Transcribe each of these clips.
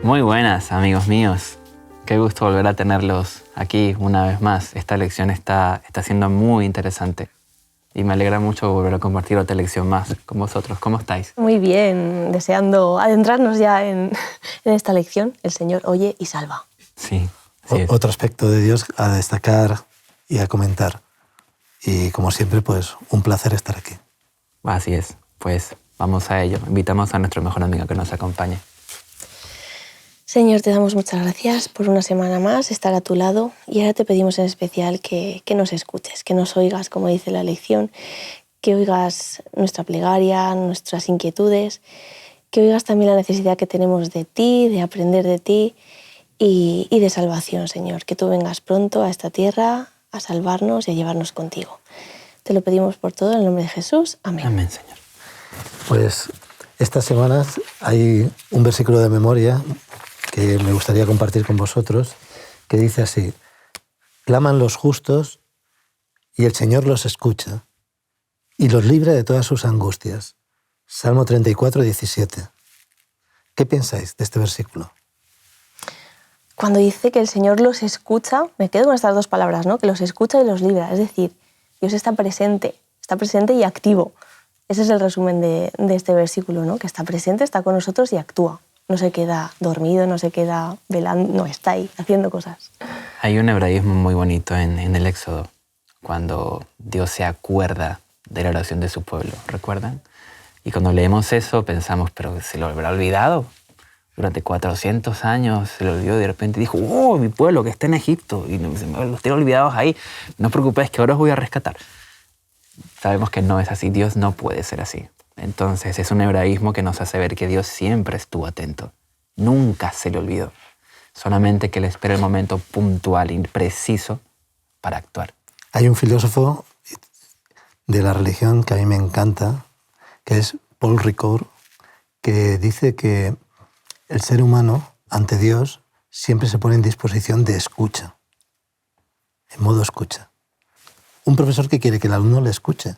Muy buenas, amigos míos. Qué gusto volver a tenerlos aquí una vez más. Esta lección está siendo muy interesante y me alegra mucho volver a compartir otra lección más con vosotros. ¿Cómo estáis? Muy bien, deseando adentrarnos ya en esta lección. El Señor oye y salva. Sí, así es. Otro aspecto de Dios a destacar y a comentar. Y como siempre, pues un placer estar aquí. Así es. Pues vamos a ello. Invitamos a nuestro mejor amigo que nos acompañe. Señor, te damos muchas gracias por una semana más estar a tu lado y ahora te pedimos en especial que nos escuches, que nos oigas, como dice la lección, que oigas nuestra plegaria, nuestras inquietudes, que oigas también la necesidad que tenemos de ti, de aprender de ti y de salvación, Señor. Que tú vengas pronto a esta tierra a salvarnos y a llevarnos contigo. Te lo pedimos por todo en el nombre de Jesús. Amén. Amén, Señor. Pues estas semanas hay un versículo de memoria que me gustaría compartir con vosotros, que dice así: claman los justos y el Señor los escucha y los libra de todas sus angustias. Salmo 34, 17. ¿Qué pensáis de este versículo? Cuando dice que el Señor los escucha, me quedo con estas dos palabras, ¿no? Que los escucha y los libra. Es decir, Dios está presente y activo. Ese es el resumen de este versículo, ¿no? Que está presente, está con nosotros y actúa. No se queda dormido, no se queda velando, no, está ahí haciendo cosas. Hay un hebraísmo muy bonito en el Éxodo, cuando Dios se acuerda de la oración de su pueblo, ¿recuerdan? Y cuando leemos eso pensamos, pero ¿se lo habrá olvidado? Durante 400 años se lo olvidó y de repente dijo, ¡oh, mi pueblo que está en Egipto! Y los tengo olvidados ahí, no os preocupéis que ahora os voy a rescatar. Sabemos que no es así, Dios no puede ser así. Entonces es un hebraísmo que nos hace ver que Dios siempre estuvo atento. Nunca se le olvidó. Solamente que le espera el momento puntual y preciso para actuar. Hay un filósofo de la religión que a mí me encanta, que es Paul Ricoeur, que dice que el ser humano ante Dios siempre se pone en disposición de escucha, en modo escucha. Un profesor que quiere que el alumno le escuche.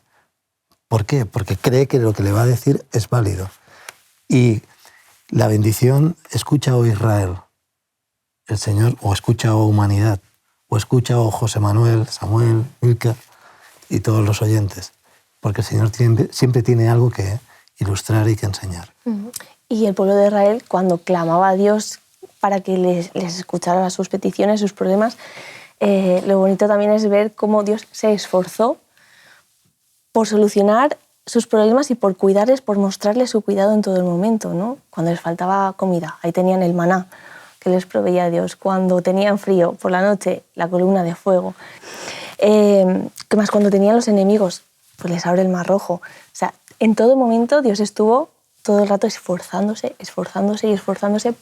¿Por qué? Porque cree que lo que le va a decir es válido. Y la bendición, escucha, oh Israel, el Señor, o escucha, oh humanidad, o escucha, oh José Manuel, Samuel, Milka y todos los oyentes, porque el Señor siempre tiene algo que ilustrar y que enseñar. Y el pueblo de Israel, cuando clamaba a Dios para que les escuchara sus peticiones, sus problemas, lo bonito también es ver cómo Dios se esforzó por solucionar sus problemas y por cuidarles, por mostrarles su cuidado en todo el momento, ¿no? Cuando les faltaba comida, ahí tenían el maná que les proveía Dios. Cuando tenían frío, por la noche, la columna de fuego. ¿Qué más? Cuando tenían los enemigos, pues les abre el mar rojo. O sea, en todo momento Dios estuvo todo el rato esforzándose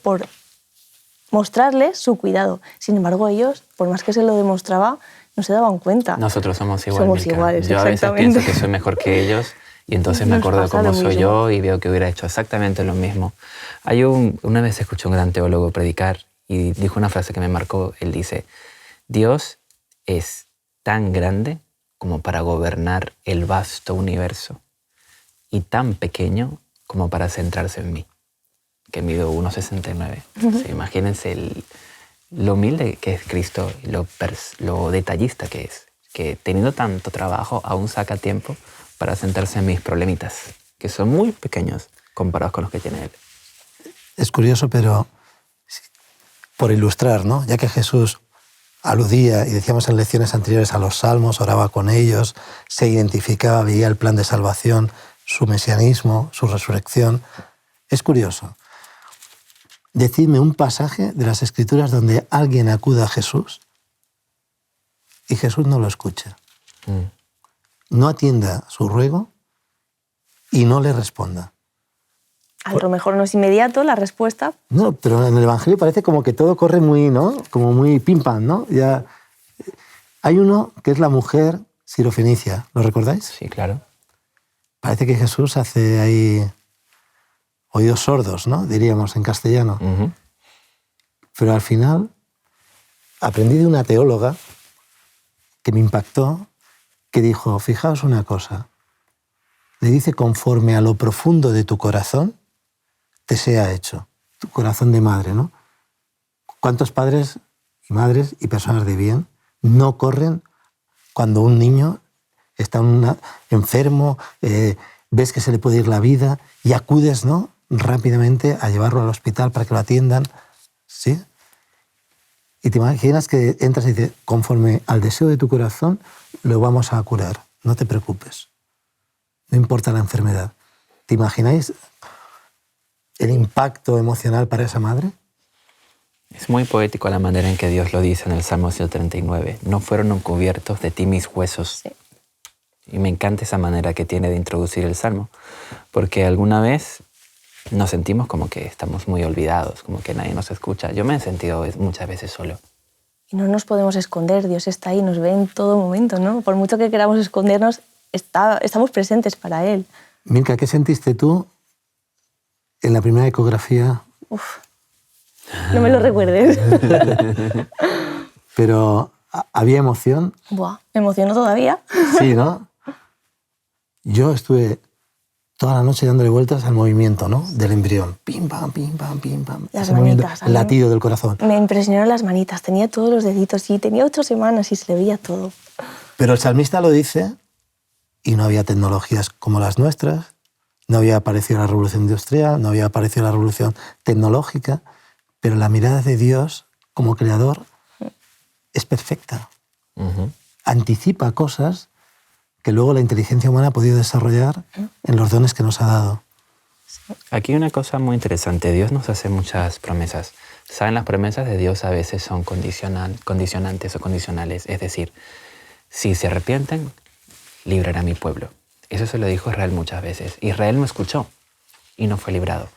por mostrarles su cuidado. Sin embargo, ellos, por más que se lo demostraba, no se daban cuenta. Nosotros somos iguales. Somos iguales, yo a veces exactamente. pienso que soy mejor que ellos y entonces me acuerdo de cómo soy yo y veo que hubiera hecho exactamente lo mismo. Una vez escuché a un gran teólogo predicar y dijo una frase que me marcó. Él dice, Dios es tan grande como para gobernar el vasto universo y tan pequeño como para centrarse en mí, que mido 1,69. O sea, imagínense lo humilde que es Cristo y lo detallista que es, que teniendo tanto trabajo aún saca tiempo para centrarse en mis problemitas, que son muy pequeños comparados con los que tiene Él. Es curioso, pero por ilustrar, ¿no? Ya que Jesús aludía, y decíamos en lecciones anteriores, a los salmos, oraba con ellos, se identificaba, veía el plan de salvación, su mesianismo, su resurrección. Es curioso. Decidme un pasaje de las Escrituras donde alguien acuda a Jesús y Jesús no lo escucha. No atienda su ruego y no le responda. A lo mejor no es inmediato la respuesta. No, pero en el Evangelio parece como que todo corre muy, ¿no? Como muy pim pam, ¿no? Ya. Hay uno que es la mujer sirofenicia, ¿lo recordáis? Sí, claro. Parece que Jesús hace ahí oídos sordos, ¿no? Diríamos en castellano. Uh-huh. Pero al final aprendí de una teóloga que me impactó, que dijo, fijaos una cosa, le dice, conforme a lo profundo de tu corazón, te sea hecho. Tu corazón de madre, ¿no? ¿Cuántos padres y madres y personas de bien no corren cuando un niño está enfermo, ves que se le puede ir la vida y acudes, ¿no?, rápidamente a llevarlo al hospital para que lo atiendan? ¿Sí? Y te imaginas que entras y dices, conforme al deseo de tu corazón, lo vamos a curar. No te preocupes. No importa la enfermedad. ¿Te imagináis el impacto emocional para esa madre? Es muy poético la manera en que Dios lo dice en el Salmo 139. No fueron cubiertos de ti mis huesos. Sí. Y me encanta esa manera que tiene de introducir el Salmo, porque alguna vez nos sentimos como que estamos muy olvidados, como que nadie nos escucha. Yo me he sentido muchas veces solo. Y no nos podemos esconder, Dios está ahí, nos ve en todo momento, ¿no? Por mucho que queramos escondernos, estamos presentes para Él. Milka, ¿qué sentiste tú en la primera ecografía? Uf, no me lo recuerdes. Pero, ¿había emoción? Buah, me emociono todavía. Sí, ¿no? Yo estuve toda la noche dándole vueltas al movimiento, ¿no?, del embrión. Pim, pam, pim, pam, pim, pam. Las Ese manitas. el latido del corazón. Me impresionaron las manitas. Tenía todos los deditos y tenía 8 semanas y se le veía todo. Pero el salmista lo dice y no había tecnologías como las nuestras, no había aparecido la revolución industrial, no había aparecido la revolución tecnológica, pero la mirada de Dios como creador es perfecta. Uh-huh. Anticipa cosas que luego la inteligencia humana ha podido desarrollar en los dones que nos ha dado. Aquí hay una cosa muy interesante. Dios nos hace muchas promesas. ¿Saben? Las promesas de Dios a veces son condicionantes o condicionales. Es decir, si se arrepienten, librará a mi pueblo. Eso se lo dijo Israel muchas veces. Israel no escuchó y no fue librado.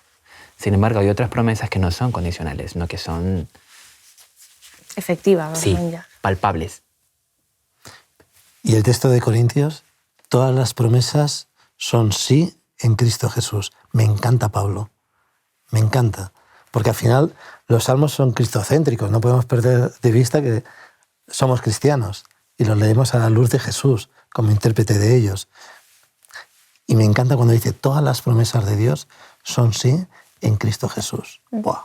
Sin embargo, hay otras promesas que no son condicionales, no que son... Efectiva, sí, ya. palpables. Y el texto de Corintios, todas las promesas son sí en Cristo Jesús. Me encanta, Pablo. Me encanta. Porque al final los salmos son cristocéntricos. No podemos perder de vista que somos cristianos y los leemos a la luz de Jesús como intérprete de ellos. Y me encanta cuando dice todas las promesas de Dios son sí en Cristo Jesús. ¡Wow!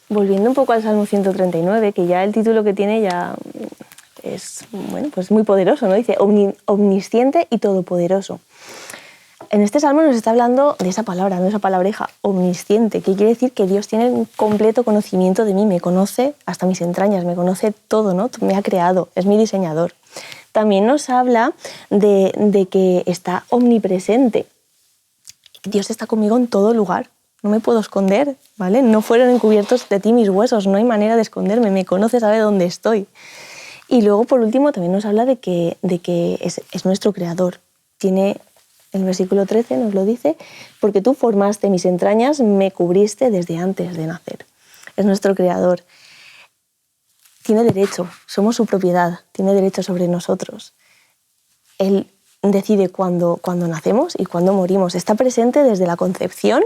Volviendo un poco al Salmo 139, que ya el título que tiene ya es, bueno, pues muy poderoso, ¿no? Dice omnisciente y todopoderoso. En este salmo nos está hablando de esa palabra, no esa palabreja, omnisciente, que quiere decir que Dios tiene un completo conocimiento de mí, me conoce hasta mis entrañas, me conoce todo, ¿no? Me ha creado, es mi diseñador. También nos habla de que está omnipresente. Dios está conmigo en todo lugar, no me puedo esconder, ¿vale? No fueron encubiertos de ti mis huesos, no hay manera de esconderme, me conoce, sabe dónde estoy. Y luego, por último, también nos habla de que es nuestro creador. Tiene, el versículo 13 nos lo dice, porque tú formaste mis entrañas, me cubriste desde antes de nacer. Es nuestro creador. Tiene derecho, somos su propiedad, tiene derecho sobre nosotros. Él decide cuándo nacemos y cuándo morimos. Está presente desde la concepción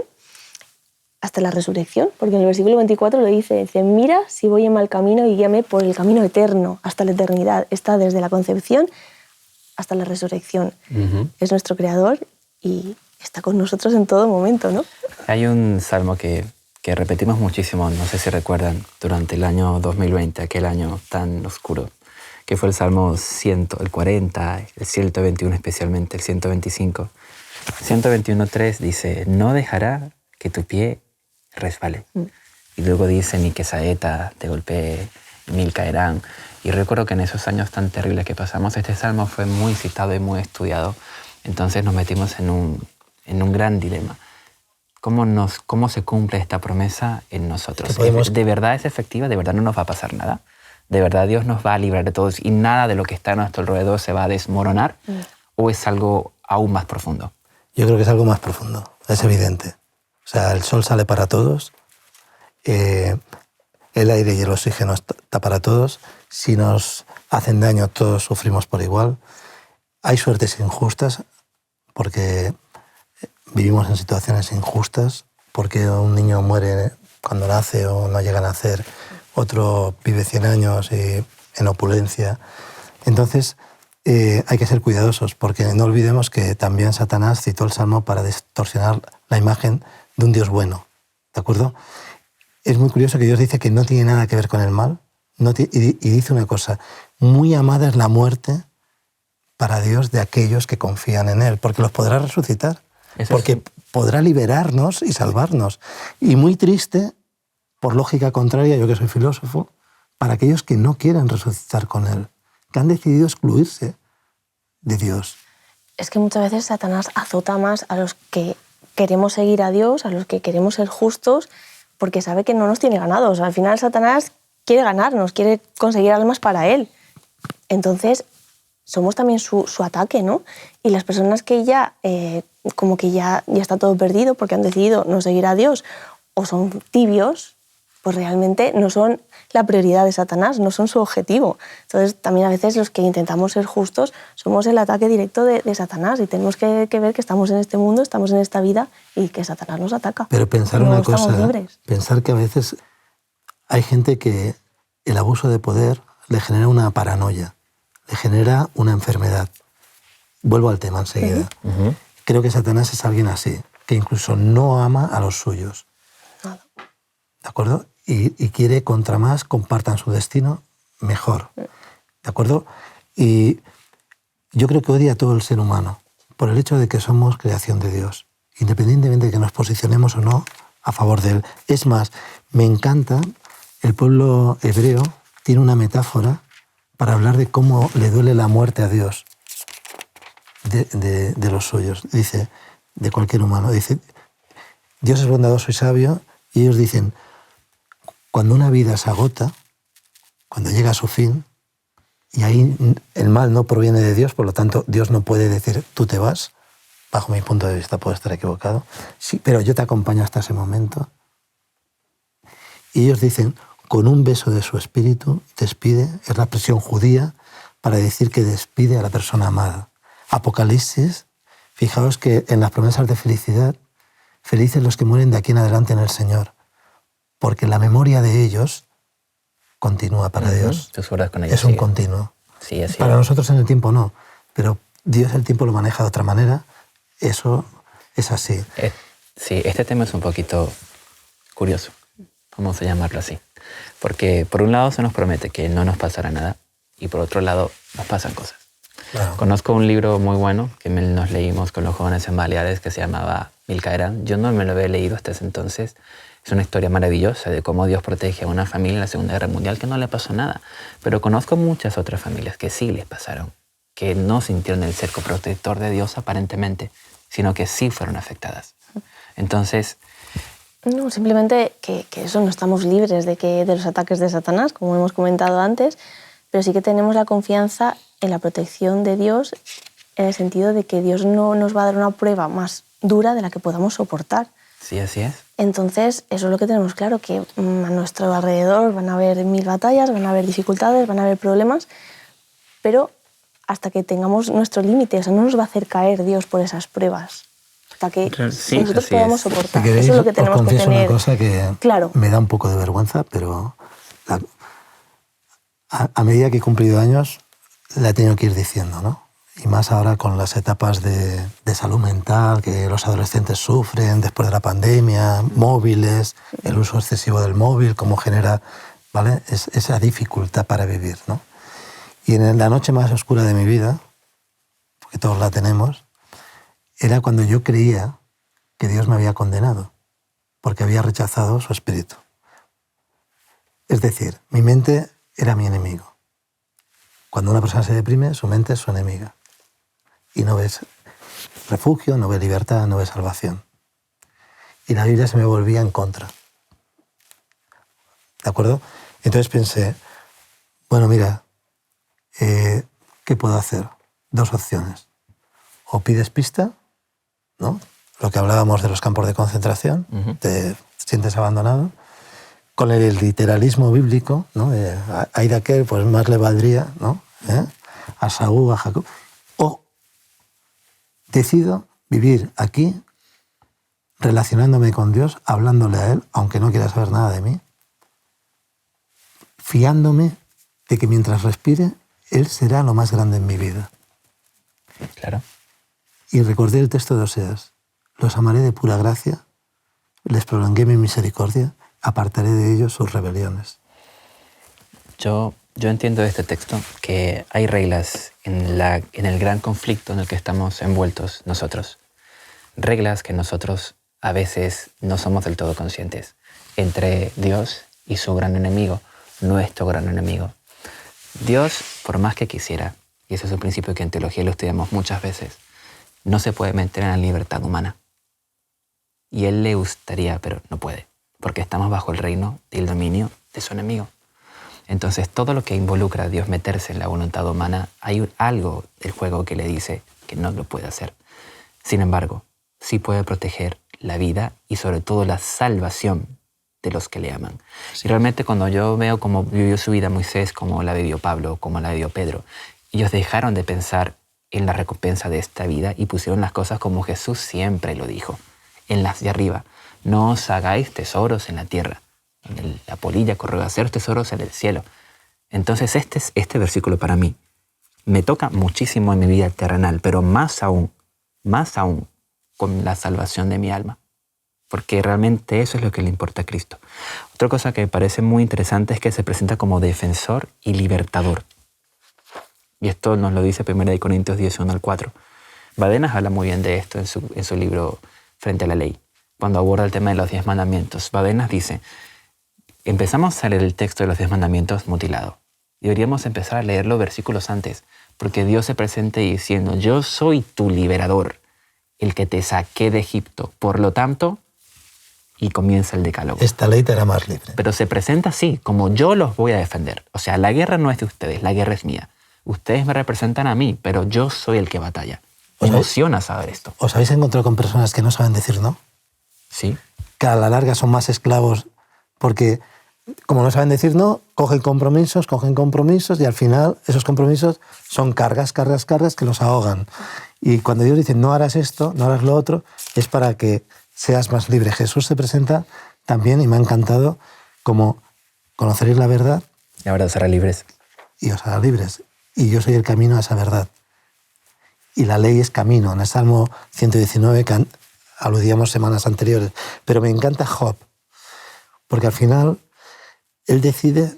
hasta la resurrección, porque en el versículo 24 lo dice, mira si voy en mal camino y guíame por el camino eterno, hasta la eternidad. Está desde la concepción hasta la resurrección. Uh-huh. Es nuestro creador y está con nosotros en todo momento, ¿no? Hay un salmo que repetimos muchísimo, no sé si recuerdan, durante el año 2020, aquel año tan oscuro, que fue el Salmo 100, el 40, el 121 especialmente, el 125. 121.3 dice, no dejará que tu pie resbale. Y luego dice, ni que saeta te golpee, 1000 caerán. Y recuerdo que en esos años tan terribles que pasamos, este salmo fue muy citado y muy estudiado. Entonces nos metimos en un gran dilema. ¿Cómo se cumple esta promesa en nosotros? ¿De verdad es efectiva? ¿De verdad no nos va a pasar nada? ¿De verdad Dios nos va a librar de todos y nada de lo que está a nuestro alrededor se va a desmoronar? ¿O es algo aún más profundo? Yo creo que es algo más profundo, es evidente. O sea, el sol sale para todos, el aire y el oxígeno está para todos. Si nos hacen daño, todos sufrimos por igual. Hay suertes injustas porque vivimos en situaciones injustas, porque un niño muere cuando nace o no llega a nacer, otro vive 100 años y en opulencia. Entonces, hay que ser cuidadosos, porque no olvidemos que también Satanás citó el Salmo para distorsionar la imagen de un Dios bueno, ¿de acuerdo? es muy curioso que Dios dice que no tiene nada que ver con el mal, y dice una cosa, muy amada es la muerte para Dios de aquellos que confían en Él, porque los podrá resucitar, porque podrá liberarnos y salvarnos. Y muy triste, por lógica contraria, yo que soy filósofo, para aquellos que no quieren resucitar con Él, que han decidido excluirse de Dios. Es que muchas veces Satanás azota más a los que queremos seguir a Dios, a los que queremos ser justos, porque sabe que no nos tiene ganados. Al final Satanás quiere ganarnos, quiere conseguir almas para él. Entonces somos también su ataque, ¿no? Y las personas que ya, como que ya está todo perdido porque han decidido no seguir a Dios o son tibios, pues realmente no son la prioridad de Satanás, no son su objetivo. Entonces también a veces los que intentamos ser justos somos el ataque directo de Satanás y tenemos que ver que estamos en este mundo, estamos en esta vida y que Satanás nos ataca. Pero pensar no una estamos cosa, libres. Pensar que a veces hay gente que el abuso de poder le genera una paranoia, le genera una enfermedad. Vuelvo al tema enseguida. Uh-huh. Creo que Satanás es alguien así, que incluso no ama a los suyos. Nada. ¿De acuerdo? Y quiere, contra más compartan su destino, mejor. ¿De acuerdo? Y yo creo que odia a todo el ser humano por el hecho de que somos creación de Dios, independientemente de que nos posicionemos o no a favor de Él. Es más, me encanta, el pueblo hebreo tiene una metáfora para hablar de cómo le duele la muerte a Dios de los suyos. Dice, de cualquier humano. Dice, Dios es bondadoso y sabio, y ellos dicen, cuando una vida se agota, cuando llega a su fin, y ahí el mal no proviene de Dios, por lo tanto Dios no puede decir, tú te vas, bajo mi punto de vista puedo estar equivocado, sí, pero yo te acompaño hasta ese momento. Y ellos dicen, con un beso de su espíritu, despide, es la expresión judía para decir que despide a la persona amada. Apocalipsis, fijaos que en las promesas de felicidad, felices los que mueren de aquí en adelante en el Señor, porque la memoria de ellos continúa para Dios. Tus horas con ellos es un siguen. continuo. Sí, así Para es. nosotros en el tiempo no, pero Dios el tiempo lo maneja de otra manera. Eso es así. Sí, este tema es un poquito curioso, vamos a llamarlo así. Porque por un lado se nos promete que no nos pasará nada y por otro lado nos pasan cosas. Claro. Conozco un libro muy bueno que nos leímos con los jóvenes en Baleares que se llamaba Milcaerán. Yo no me lo había leído hasta ese entonces. Es una historia maravillosa de cómo Dios protege a una familia en la Segunda Guerra Mundial que no le pasó nada. Pero conozco muchas otras familias que sí les pasaron, que no sintieron el cerco protector de Dios aparentemente, sino que sí fueron afectadas. Entonces, no, simplemente que eso, no estamos libres de los ataques de Satanás, como hemos comentado antes, pero sí que tenemos la confianza en la protección de Dios, en el sentido de que Dios no nos va a dar una prueba más dura de la que podamos soportar. sí, así es. Entonces, eso es lo que tenemos claro, que a nuestro alrededor van a haber 1000 batallas, van a haber dificultades, van a haber problemas, pero hasta que tengamos nuestro límite, o sea, no nos va a hacer caer Dios por esas pruebas, hasta que Sí, nosotros así podamos es. soportar. Si queréis, Eso es lo que tenemos os que confieso tener una cosa que claro. me da un poco de vergüenza, pero a medida que he cumplido años la he tenido que ir diciendo, ¿no? Y más ahora con las etapas de salud mental que los adolescentes sufren después de la pandemia, móviles, el uso excesivo del móvil, cómo genera, ¿vale? Esa dificultad para vivir, ¿no? Y en la noche más oscura de mi vida, porque todos la tenemos, era cuando yo creía que Dios me había condenado, porque había rechazado su espíritu. Es decir, mi mente era mi enemigo. Cuando una persona se deprime, su mente es su enemiga. Y no ves refugio, no ves libertad, no ves salvación. Y la Biblia se me volvía en contra. ¿De acuerdo? Entonces pensé, bueno, mira, ¿qué puedo hacer? Dos opciones. O pides pista, ¿no? Lo que hablábamos de los campos de concentración, te sientes abandonado. Con el literalismo bíblico, ¿no? Hay de aquel, pues más le valdría, ¿no? A Saúl, a Jacob. O decido vivir aquí, relacionándome con Dios, hablándole a Él, aunque no quiera saber nada de mí, fiándome de que mientras respire, Él será lo más grande en mi vida. Claro. Y recordé el texto de Oseas. Los amaré de pura gracia, les prolongué mi misericordia, apartaré de ellos sus rebeliones. Yo entiendo de este texto que hay reglas en el gran conflicto en el que estamos envueltos nosotros. Reglas que nosotros a veces no somos del todo conscientes. Entre Dios y su gran enemigo, nuestro gran enemigo. Dios, por más que quisiera, y ese es un principio que en teología lo estudiamos muchas veces, no se puede meter en la libertad humana. Y Él le gustaría, pero no puede, porque estamos bajo el reino y el dominio de su enemigo. Entonces, todo lo que involucra a Dios meterse en la voluntad humana, hay algo del juego que le dice que no lo puede hacer. Sin embargo, sí puede proteger la vida y sobre todo la salvación de los que le aman. Y realmente cuando yo veo cómo vivió su vida Moisés, cómo la vivió Pablo, cómo la vivió Pedro, ellos dejaron de pensar en la recompensa de esta vida y pusieron las cosas como Jesús siempre lo dijo, en las de arriba. No os hagáis tesoros en la tierra, donde la polilla corre, a hacer tesoros en el cielo. Entonces este versículo para mí me toca muchísimo en mi vida terrenal, pero más aún con la salvación de mi alma. Porque realmente eso es lo que le importa a Cristo. Otra cosa que me parece muy interesante es que se presenta como defensor y libertador. Y esto nos lo dice 1 Corintios 10, 1-4. Badenas habla muy bien de esto en su libro Frente a la Ley, cuando aborda el tema de los 10 mandamientos. Badenas dice, empezamos a leer el texto de los 10 mandamientos mutilado. Deberíamos empezar a leerlo versículos antes, porque Dios se presenta diciendo, yo soy tu liberador, el que te saqué de Egipto. Por lo tanto, y comienza el decálogo. Esta ley te hará más libre. Pero se presenta así, como yo los voy a defender. O sea, la guerra no es de ustedes, la guerra es mía. Ustedes me representan a mí, pero yo soy el que batalla. Me emociona saber esto. ¿Os habéis encontrado con personas que no saben decir no? Sí. Que a la larga son más esclavos porque, como no saben decir no, cogen compromisos y al final esos compromisos son cargas que los ahogan. Y cuando Dios dice no harás esto, no harás lo otro, es para que seas más libre. Jesús se presenta también, y me ha encantado, como conoceréis la verdad. Y ahora os hará libres. Y os hará libres. Y yo soy el camino a esa verdad. Y la ley es camino. En el Salmo 119, que aludíamos semanas anteriores. Pero me encanta Job, porque al final él decide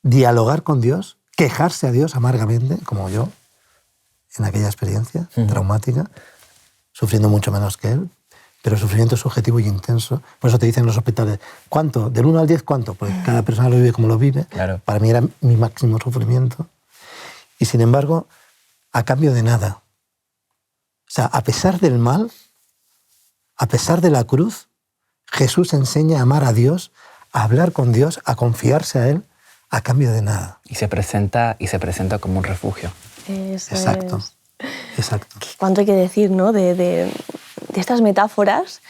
dialogar con Dios, quejarse a Dios amargamente, como yo, en aquella experiencia traumática, sufriendo mucho menos que él, pero sufrimiento subjetivo y intenso. Por eso te dicen en los hospitales, ¿cuánto? Del 1 al 10, ¿cuánto? Porque cada persona lo vive como lo vive. Claro. Para mí era mi máximo sufrimiento. Y sin embargo, a cambio de nada. O sea, a pesar del mal, a pesar de la cruz, Jesús enseña a amar a Dios, a hablar con Dios, a confiarse a Él, a cambio de nada. Y se presenta como un refugio. Eso Exacto. es. Exacto. ¿Cuánto hay que decir, ¿no? de estas metáforas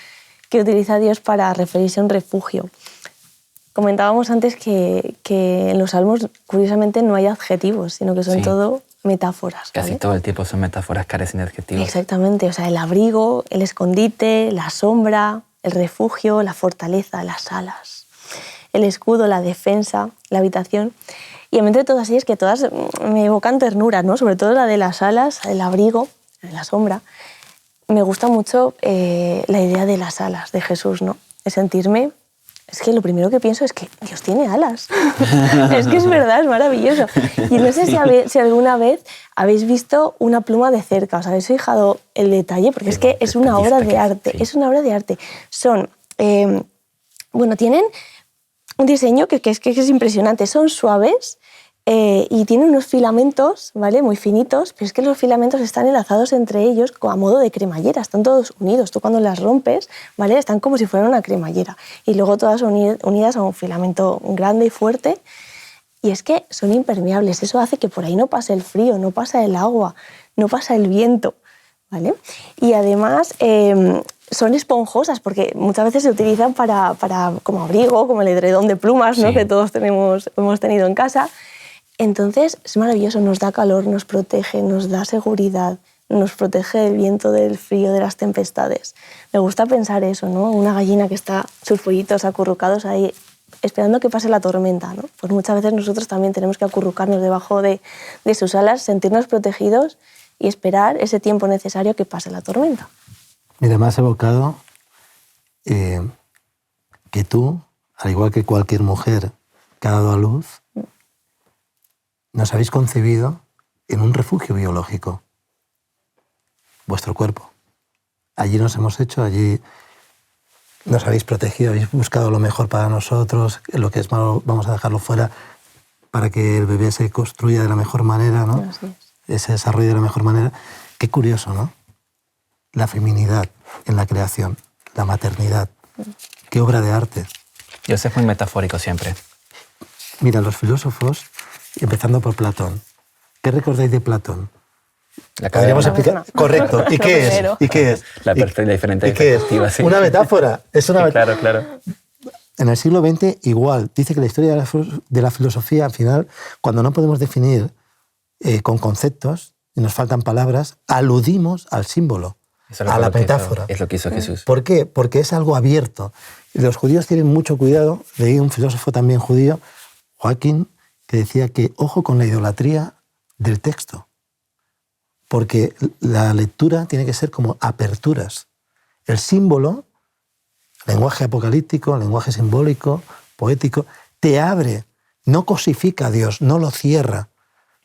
que utiliza Dios para referirse a un refugio? Comentábamos antes que en los salmos, curiosamente, no hay adjetivos, sino que son todo metáforas. ¿Vale? Casi todo el tiempo son metáforas carecen de adjetivos. Exactamente, o sea, el abrigo, el escondite, la sombra, el refugio, la fortaleza, las alas, el escudo, la defensa, la habitación. Y en mente de todas ellas, que todas me evocan ternura, ¿no? Sobre todo la de las alas, el abrigo, la sombra. Me gusta mucho la idea de las alas de Jesús, ¿no? De sentirme... Es que lo primero que pienso es que Dios tiene alas. Es que es verdad, es maravilloso. Y no sé si alguna vez habéis visto una pluma de cerca, os habéis fijado el detalle, porque es que es una obra de arte. Es una obra de arte. Son, tienen un diseño que es impresionante. Son suaves y tienen unos filamentos, ¿vale? Muy finitos, pero es que los filamentos están enlazados entre ellos a modo de cremallera, están todos unidos. Tú cuando las rompes, ¿vale? Están como si fueran una cremallera. Y luego todas unidas a un filamento grande y fuerte. Y es que son impermeables. Eso hace que por ahí no pase el frío, no pasa el agua, no pasa el viento, ¿vale? Y además son esponjosas, porque muchas veces se utilizan para como abrigo, como el edredón de plumas, ¿no? Que todos hemos tenido en casa. Entonces es maravilloso, nos da calor, nos protege, nos da seguridad, nos protege del viento, del frío, de las tempestades. Me gusta pensar eso, ¿no? Una gallina que está, sus pollitos acurrucados ahí, esperando que pase la tormenta, ¿no? Pues muchas veces nosotros también tenemos que acurrucarnos debajo de sus alas, sentirnos protegidos y esperar ese tiempo necesario que pase la tormenta. Mira, me has evocado que tú al igual que cualquier mujer que ha dado a luz, nos habéis concebido en un refugio biológico, vuestro cuerpo. Allí nos hemos hecho, allí nos habéis protegido, habéis buscado lo mejor para nosotros, lo que es malo vamos a dejarlo fuera para que el bebé se construya de la mejor manera, ¿no? Así es. Se desarrolle de la mejor manera. Qué curioso, ¿no? La feminidad en la creación, la maternidad. Qué obra de arte. Dios es muy metafórico siempre. Mira, los filósofos, empezando por Platón, ¿qué recordáis de Platón? La Podríamos caverna. explicar. Correcto. ¿Y qué es? Primero. ¿Y qué es? La diferente ¿Y qué es? perspectiva, sí. Una metáfora. Es una Sí, metáfora. claro. En el siglo XX igual. Dice que la historia de la filosofía, al final, cuando no podemos definir con conceptos y nos faltan palabras, aludimos al símbolo, Eso es a lo la que hizo- metáfora. es lo que hizo Jesús. ¿Por qué? Porque es algo abierto. Y los judíos tienen mucho cuidado. Leí un filósofo también judío, Joaquín, que decía que ojo con la idolatría del texto. Porque la lectura tiene que ser como aperturas. El símbolo, lenguaje apocalíptico, lenguaje simbólico, poético, te abre, no cosifica a Dios, no lo cierra,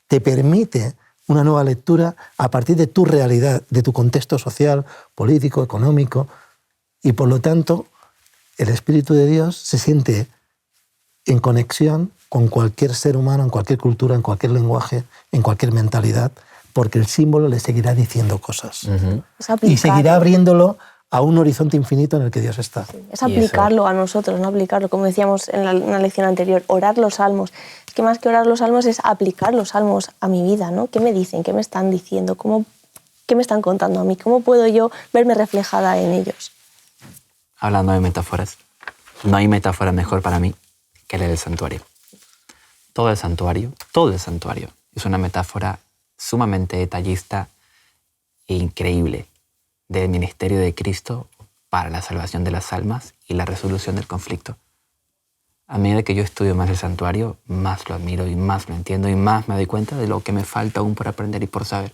te permite una nueva lectura a partir de tu realidad, de tu contexto social, político, económico, y por lo tanto el Espíritu de Dios se siente en conexión con cualquier ser humano, en cualquier cultura, en cualquier lenguaje, en cualquier mentalidad, porque el símbolo le seguirá diciendo cosas. Es aplicarlo. Y seguirá abriéndolo a un horizonte infinito en el que Dios está. Es aplicarlo a nosotros, no aplicarlo. Como decíamos en una lección anterior, orar los salmos. Es que más que orar los salmos es aplicar los salmos a mi vida, ¿no? ¿Qué me dicen? ¿Qué me están diciendo? ¿Qué me están contando a mí? ¿Cómo puedo yo verme reflejada en ellos? Hablando de metáforas, no hay metáfora mejor para mí que la del santuario. Todo el santuario es una metáfora sumamente detallista e increíble del ministerio de Cristo para la salvación de las almas y la resolución del conflicto. A medida que yo estudio más el santuario, más lo admiro y más lo entiendo y más me doy cuenta de lo que me falta aún por aprender y por saber.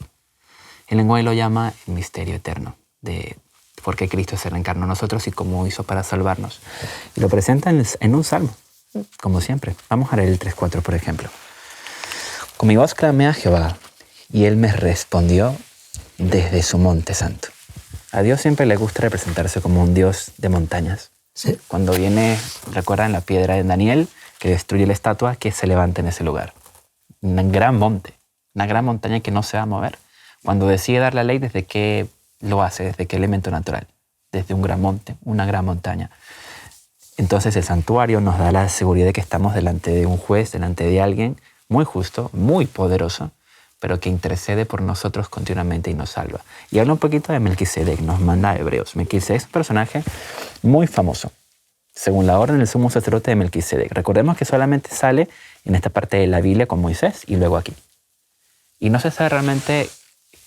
El lenguaje lo llama el misterio eterno, de por qué Cristo se reencarnó en nosotros y cómo hizo para salvarnos. Y lo presenta en un salmo, como siempre. Vamos a leer el 3:4, por ejemplo. Con mi voz clamé a Jehová, y él me respondió desde su monte santo. A Dios siempre le gusta representarse como un Dios de montañas. Sí. Cuando viene, recuerdan la piedra de Daniel, que destruye la estatua, que se levanta en ese lugar. Un gran monte, una gran montaña que no se va a mover. Cuando decide dar la ley, ¿desde qué lo hace? ¿Desde qué elemento natural? Desde un gran monte, una gran montaña. Entonces el santuario nos da la seguridad de que estamos delante de un juez, delante de alguien muy justo, muy poderoso, pero que intercede por nosotros continuamente y nos salva. Y habla un poquito de Melquisedec, nos manda a Hebreos. Melquisedec es un personaje muy famoso, según la orden del sumo sacerdote de Melquisedec. Recordemos que solamente sale en esta parte de la Biblia con Moisés y luego aquí. Y no se sabe realmente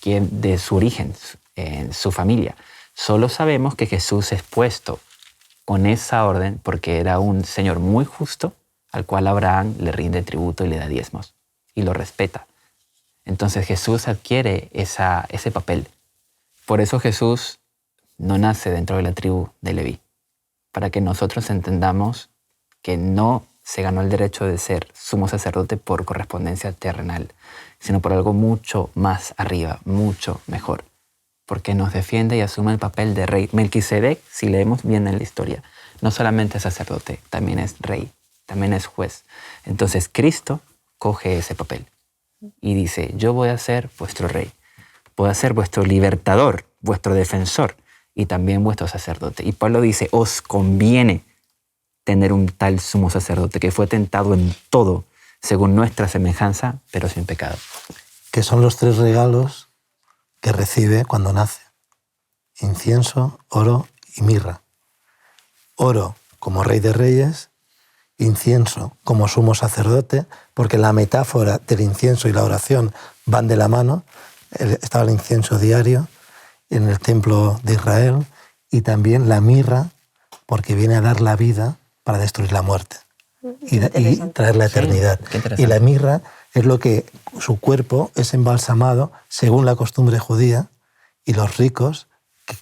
quién de su origen, en su familia. Solo sabemos que Jesús es puesto con esa orden porque era un señor muy justo al cual Abraham le rinde tributo y le da diezmos y lo respeta. Entonces Jesús adquiere ese papel. Por eso Jesús no nace dentro de la tribu de Leví, para que nosotros entendamos que no se ganó el derecho de ser sumo sacerdote por correspondencia terrenal, sino por algo mucho más arriba, mucho mejor, porque nos defiende y asume el papel de rey. Melquisedec, si leemos bien en la historia, no solamente es sacerdote, también es rey, también es juez. Entonces Cristo coge ese papel y dice, yo voy a ser vuestro rey, voy a ser vuestro libertador, vuestro defensor y también vuestro sacerdote. Y Pablo dice, os conviene tener un tal sumo sacerdote que fue tentado en todo, según nuestra semejanza, pero sin pecado. Que son los 3 regalos que recibe cuando nace: incienso, oro y mirra. Oro como rey de reyes, incienso como sumo sacerdote, porque la metáfora del incienso y la oración van de la mano. Estaba el incienso diario en el templo de Israel, y también la mirra, porque viene a dar la vida para destruir la muerte y traer la eternidad. Sí, qué interesante. Y la mirra es lo que su cuerpo es embalsamado según la costumbre judía, y los ricos que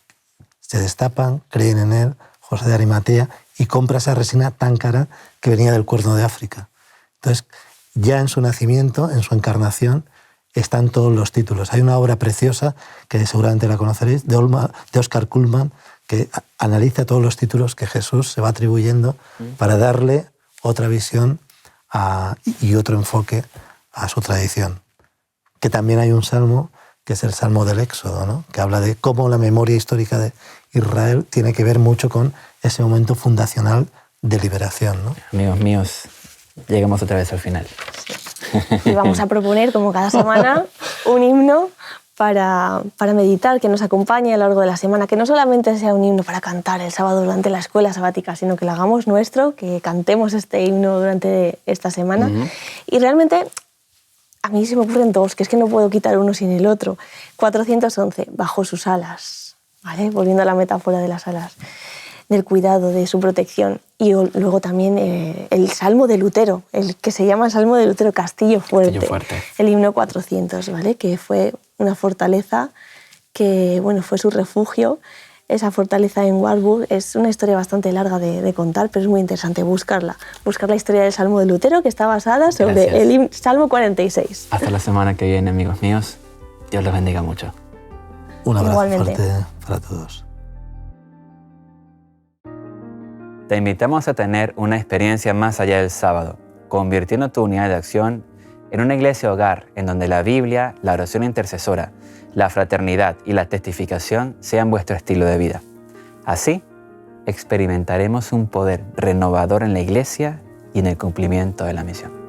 se destapan, creen en él, José de Arimatea, y compra esa resina tan cara que venía del Cuerno de África. Entonces, ya en su nacimiento, en su encarnación, están todos los títulos. Hay una obra preciosa, que seguramente la conoceréis, de Oscar Cullmann, que analiza todos los títulos que Jesús se va atribuyendo para darle otra visión y otro enfoque a su tradición. Que también hay un salmo, que es el Salmo del Éxodo, ¿no? Que habla de cómo la memoria histórica de Israel tiene que ver mucho con ese momento fundacional de liberación, ¿no? Amigos míos, llegamos otra vez al final. Sí. Y vamos a proponer, como cada semana, un himno para meditar, que nos acompañe a lo largo de la semana, que no solamente sea un himno para cantar el sábado durante la escuela sabática, sino que lo hagamos nuestro, que cantemos este himno durante esta semana. Y realmente a mí se me ocurren dos, que es que no puedo quitar uno sin el otro. 411, bajo sus alas, ¿vale? Volviendo a la metáfora de las alas, del cuidado, de su protección. Y luego también el Salmo de Lutero, el que se llama Salmo de Lutero, Castillo Fuerte. Castillo Fuerte. El himno 400, ¿vale? Que fue una fortaleza que, bueno, fue su refugio. Esa fortaleza en Warburg es una historia bastante larga de contar, pero es muy interesante buscar la historia del Salmo de Lutero, que está basada sobre el Salmo 46. Hasta la semana que viene, amigos míos. Dios los bendiga mucho. Un abrazo Igualmente. fuerte para todos. Te invitamos a tener una experiencia más allá del sábado, convirtiendo tu unidad de acción en una iglesia hogar en donde la Biblia, la oración intercesora, la fraternidad y la testificación sean vuestro estilo de vida. Así, experimentaremos un poder renovador en la iglesia y en el cumplimiento de la misión.